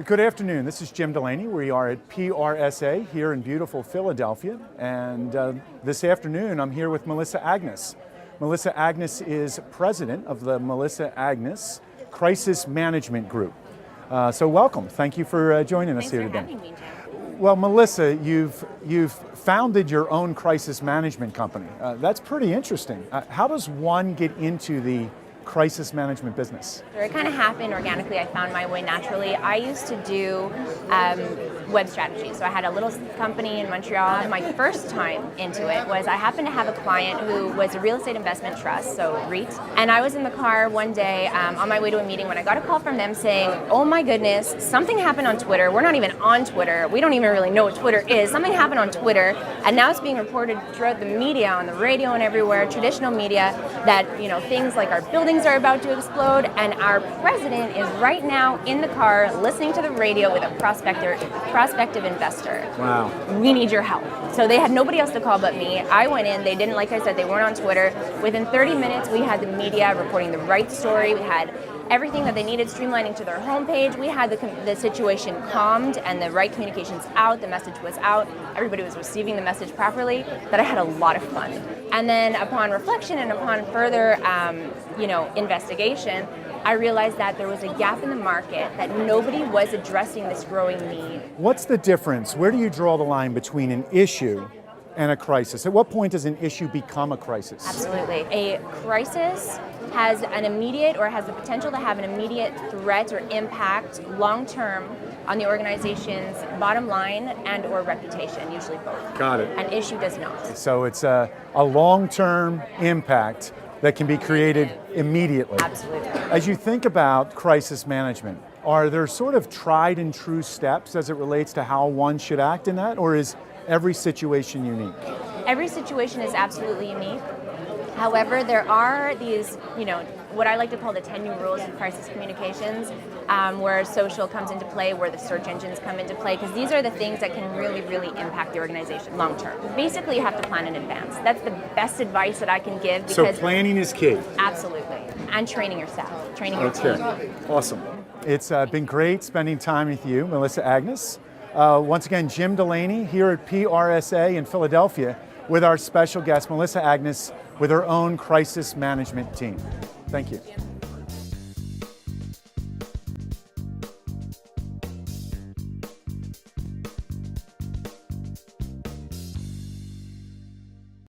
Good afternoon. This is Jim Delaney. We are at PRSA here in beautiful Philadelphia. And this afternoon, I'm here with Melissa Agnes. Melissa Agnes is president of the Melissa Agnes Crisis Management Group. So welcome. Thank you for joining us here today. Thanks for having me, Jim. Well, Melissa, you've founded your own crisis management company. That's pretty interesting. How does one get into the crisis management business? So it kind of happened organically. I found my way naturally. I used to do web strategy. So I had a little company in Montreal. My first time into it was I happened to have a client who was a real estate investment trust, so REIT. And I was in the car one day on my way to a meeting when I got a call from them saying, oh my goodness, something happened on Twitter. We're not even on Twitter. We don't even really know what Twitter is. Something happened on Twitter, and now it's being reported throughout the media, on the radio and everywhere, traditional media, that things like our buildings are about to explode, and our president is right now in the car listening to the radio with a prospective investor. Wow. We need your help. So they had nobody else to call but me. I went in, they didn't, like I said, they weren't on Twitter. Within 30 minutes, we had the media reporting the right story. We had everything that they needed streamlining to their homepage. We had the situation calmed and the right communications out, the message was out, everybody was receiving the message properly, that I had a lot of fun. And then upon reflection and upon further investigation, I realized that there was a gap in the market, that nobody was addressing this growing need. What's the difference? Where do you draw the line between an issue and a crisis? At what point does an issue become a crisis? Absolutely. A crisis has an immediate, or has the potential to have an immediate threat or impact long-term on the organization's bottom line and or reputation, usually both. Got it. An issue does not. So it's a long-term impact that can be created immediately. Absolutely. As you think about crisis management, are there sort of tried and true steps as it relates to how one should act in that, or is every situation unique? Every situation is absolutely unique. However, there are these, what I like to call the 10 new rules of crisis communications, where social comes into play, where the search engines come into play, because these are the things that can really, really impact the organization long term. Basically, you have to plan in advance. That's the best advice that I can give. So Because planning is key. Absolutely. And training yourself, training your team. Awesome. It's been great spending time with you, Melissa Agnes. Once again, Jim Delaney here at PRSA in Philadelphia with our special guest, Melissa Agnes, with her own crisis management team. Thank you.